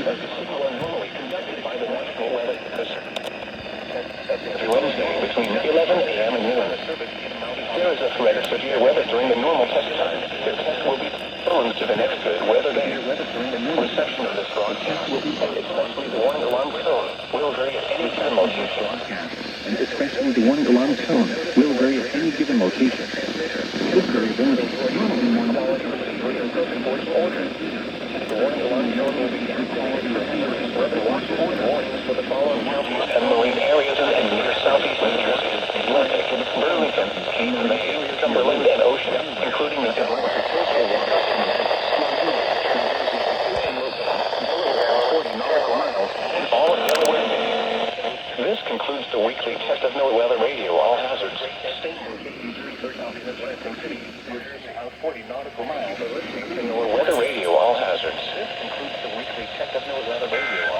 normally conducted by the National Weather Service. Wednesday between 11 a.m. and noon. There is a threat of severe weather during the normal test time. The test will be postponed to the next good weather day. Reception of this broadcast, and especially the warning alarm tone, will vary at any given location. And especially the warning alarm tone will vary at any given location. This variability is normally more The warning alarm tone will be weather watch warnings for the following counties and marine areas and near southeast New Jersey, Atlantic, Burlington, Cape May, Cumberland, and Ocean, including the Atlantic coastal waters. 40 nautical miles, all of Delaware Bay. This concludes the weekly test of NOAA Weather Radio All Hazards. Station KHB38 Atlantic City, New Jersey, out 40 nautical miles. NOAA Weather Radio All Hazards. This concludes the weekly test of NOAA Weather Radio